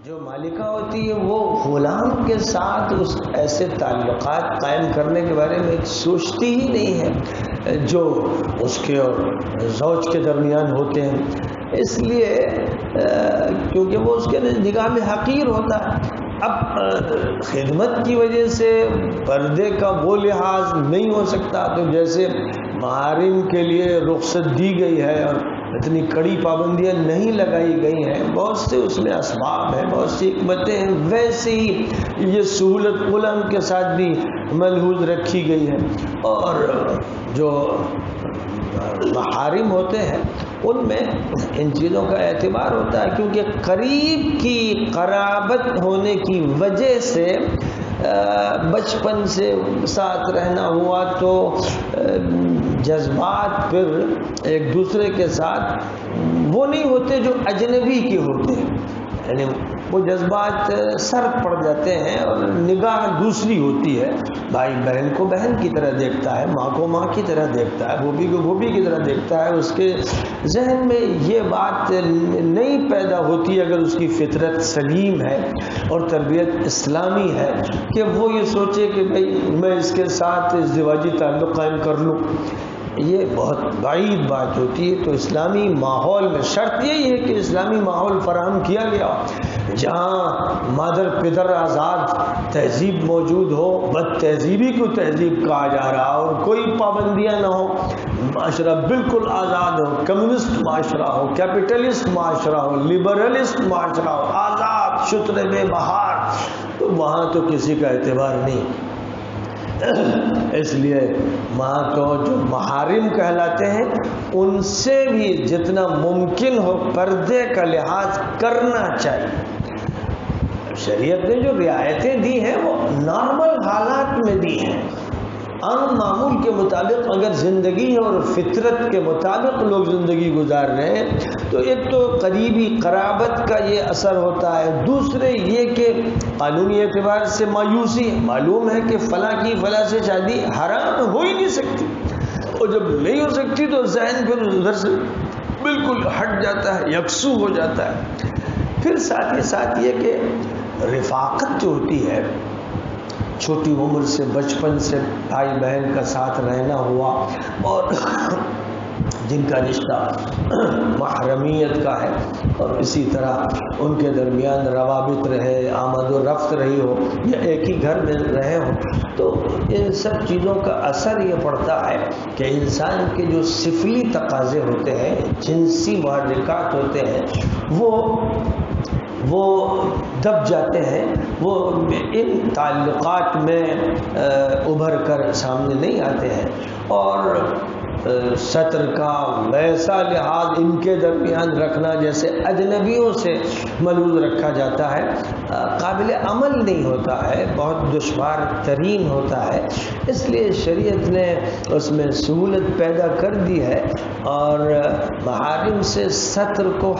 جو مالکہ ہوتی ہے وہ غلام کے ساتھ اس ایسے تعلقات قائم کرنے کے بارے میں سوچتی ہی نہیں ہے جو اس کے اور زوج کے درمیان ہوتے ہیں، اس لیے کیونکہ وہ اس کے نگاہ میں حقیر ہوتا ہے۔ اب خدمت کی وجہ سے پردے کا وہ لحاظ نہیں ہو سکتا، تو جیسے محارم کے لیے رخصت دی گئی ہے اور اتنی کڑی پابندیاں نہیں لگائی گئی ہیں، بہت سے اس میں اسباب ہیں، بہت سی حکمتیں ہیں، ویسے ہی یہ سہولت غلام کے ساتھ بھی ملحوظ رکھی گئی ہے۔ اور جو محارم ہوتے ہیں ان میں ان چیزوں کا اعتبار ہوتا ہے، کیونکہ قریب کی قرابت ہونے کی وجہ سے بچپن سے ساتھ رہنا ہوا، تو جذبات پھر ایک دوسرے کے ساتھ وہ نہیں ہوتے جو اجنبی کے ہوتے ہیں، یعنی وہ جذبات سر پڑ جاتے ہیں اور نگاہ دوسری ہوتی ہے۔ بھائی بہن کو بہن کی طرح دیکھتا ہے، ماں کو ماں کی طرح دیکھتا ہے، بھوبی کو بھوبی کی طرح دیکھتا ہے۔ اس کے ذہن میں یہ بات نہیں پیدا ہوتی اگر اس کی فطرت سلیم ہے اور تربیت اسلامی ہے کہ وہ یہ سوچے کہ بھئی میں اس کے ساتھ ازدواجی تعلق قائم کر لوں، یہ بہت بعید بات ہوتی ہے۔ تو اسلامی ماحول میں شرط یہی ہے کہ اسلامی ماحول فراہم کیا گیا جہاں مادر پدر آزاد تہذیب موجود ہو، بد تہذیبی کو تہذیب کہا جا رہا ہو، کوئی پابندیاں نہ ہو، معاشرہ بالکل آزاد ہو، کمیونسٹ معاشرہ ہو، کیپٹلسٹ معاشرہ ہو، لبرلسٹ معاشرہ ہو، آزاد شتر بے بہار، تو وہاں تو کسی کا اعتبار نہیں۔ اس لیے وہاں تو جو محارم کہلاتے ہیں ان سے بھی جتنا ممکن ہو پردے کا لحاظ کرنا چاہیے۔ شریعت نے جو رعایتیں دی ہیں وہ نارمل حالات میں دی ہیں، عام معمول کے مطابق اگر زندگی اور فطرت کے مطابق لوگ زندگی گزار رہے ہیں تو ایک تو قریبی قرابت کا یہ اثر ہوتا ہے، دوسرے یہ کہ قانونی اعتبار سے مایوسی، معلوم ہے کہ فلاں کی فلاں سے شادی حرام ہو ہی نہیں سکتی، اور جب نہیں ہو سکتی تو ذہن پھر ادھر سے بالکل ہٹ جاتا ہے، یکسو ہو جاتا ہے۔ پھر ساتھ ہی ساتھ یہ کہ رفاقت جو ہوتی ہے، چھوٹی عمر سے بچپن سے بھائی بہن کا ساتھ رہنا ہوا اور جن کا رشتہ محرمیت کا ہے اور اسی طرح ان کے درمیان روابط رہے، آمد و رفت رہی ہو یا ایک ہی گھر میں رہے ہوں، تو ان سب چیزوں کا اثر یہ پڑتا ہے کہ انسان کے جو سفلی تقاضے ہوتے ہیں، جنسی محرکات ہوتے ہیں، وہ دب جاتے ہیں، وہ ان تعلقات میں ابھر کر سامنے نہیں آتے ہیں، اور سطر کا ویسا لحاظ ان کے درمیان رکھنا جیسے اجنبیوں سے ملحوظ رکھا جاتا ہے، قابل عمل نہیں ہوتا ہے، بہت دشوار ترین ہوتا ہے۔ اس لیے شریعت نے اس میں سہولت پیدا کر دی ہے اور محارم سے سطر کو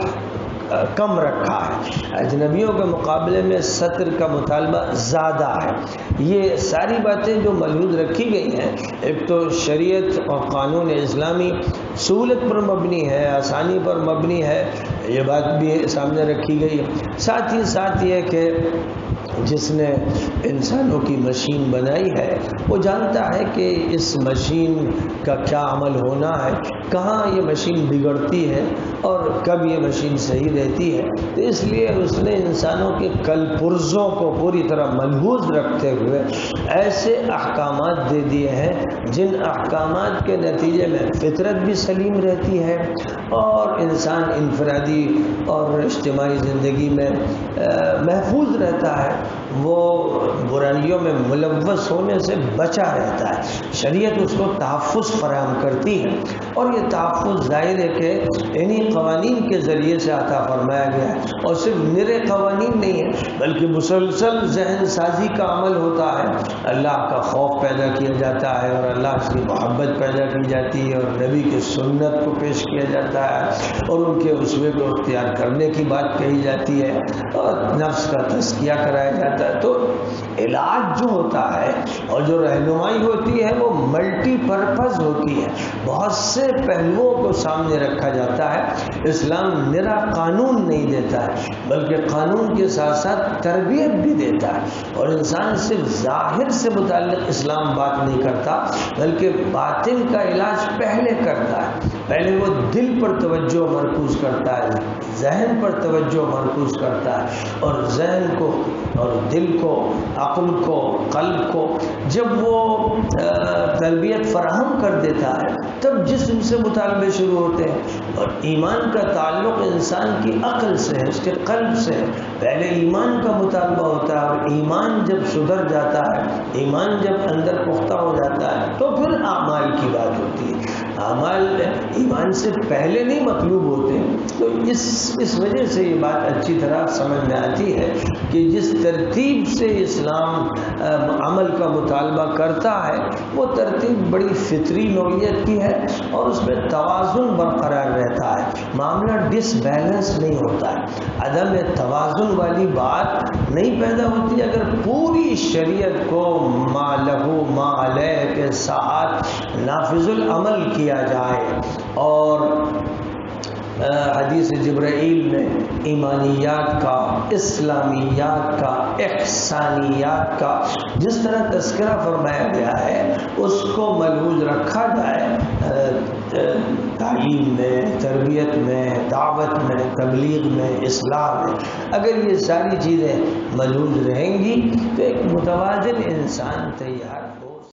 کم رکھا ہے، اجنبیوں کے مقابلے میں سطر کا مطالبہ زیادہ ہے۔ یہ ساری باتیں جو ملحوظ رکھی گئی ہیں، ایک تو شریعت اور قانون اسلامی سہولت پر مبنی ہے، آسانی پر مبنی ہے، یہ بات بھی سامنے رکھی گئی ہے۔ ساتھ ہی ساتھ یہ کہ جس نے انسانوں کی مشین بنائی ہے وہ جانتا ہے کہ اس مشین کا کیا عمل ہونا ہے، کہاں یہ مشین بگڑتی ہے اور کب یہ مشین صحیح رہتی ہے، تو اس لیے اس نے انسانوں کے کل پرزوں کو پوری طرح ملحوظ رکھتے ہوئے ایسے احکامات دے دیے ہیں جن احکامات کے نتیجے میں فطرت بھی سلیم رہتی ہے اور انسان انفرادی اور اجتماعی زندگی میں محفوظ رہتا ہے، وہ برائیوں میں ملوث ہونے سے بچا رہتا ہے۔ شریعت اس کو تحفظ فراہم کرتی ہے اور یہ تحفظ ظاہر ہے کہ انہی قوانین کے ذریعے سے عطا فرمایا گیا ہے، اور صرف نرے قوانین نہیں ہے بلکہ مسلسل ذہن سازی کا عمل ہوتا ہے، اللہ کا خوف پیدا کیا جاتا ہے اور اللہ کی محبت پیدا کی جاتی ہے اور نبی کی سنت کو پیش کیا جاتا ہے اور ان کے اسوے کو اختیار کرنے کی بات کہی جاتی ہے اور نفس کا تزکیہ کرایا جاتا ہے۔ تو علاج جو ہوتا ہے اور جو رہنمائی ہوتی ہے وہ ملٹی پرپز ہوتی ہے، بہت سے پہلوؤں کو سامنے رکھا جاتا ہے۔ اسلام نرا قانون نہیں دیتا ہے بلکہ قانون کے ساتھ ساتھ تربیت بھی دیتا ہے، اور انسان صرف ظاہر سے متعلق اسلام بات نہیں کرتا بلکہ باطن کا علاج پہلے کرتا ہے۔ پہلے وہ دل پر توجہ مرکوز کرتا ہے، ذہن پر توجہ مرکوز کرتا ہے، اور ذہن کو اور دل کو، عقل کو، قلب کو جب وہ تربیت فراہم کر دیتا ہے تب جسم سے مطالبے شروع ہوتے ہیں۔ اور ایمان کا تعلق انسان کی عقل سے ہے، اس کے قلب سے ہے۔ پہلے ایمان کا مطالبہ ہوتا ہے، اور ایمان جب سدھر جاتا ہے، ایمان جب اندر پختہ ہو جاتا ہے تو پھر اعمال کی بات ہوتی ہے۔ اعمال ایمان سے پہلے نہیں مطلوب ہوتے، تو اس وجہ سے یہ بات اچھی طرح سمجھ میں آتی ہے کہ جس ترتیب سے اسلام عمل کا مطالبہ کرتا ہے وہ ترتیب بڑی فطری نوعیت کی ہے، اور اس میں توازن برقرار رہتا ہے، معاملہ ڈس بیلنس نہیں ہوتا ہے، عدم توازن والی بات نہیں پیدا ہوتی اگر پوری شریعت کو ما لہو ما علیہ کے ساتھ نافذ العمل کیا جائے۔ اور حدیث جبرائیل میں ایمانیات کا، اسلامیات کا، احسانیات کا جس طرح تذکرہ فرمایا گیا ہے اس کو ملحوظ رکھا جائے تعلیم میں، تربیت میں، دعوت میں، تبلیغ میں، اصلاح میں۔ اگر یہ ساری چیزیں ملحوظ رہیں گی تو ایک متوازن انسان تیار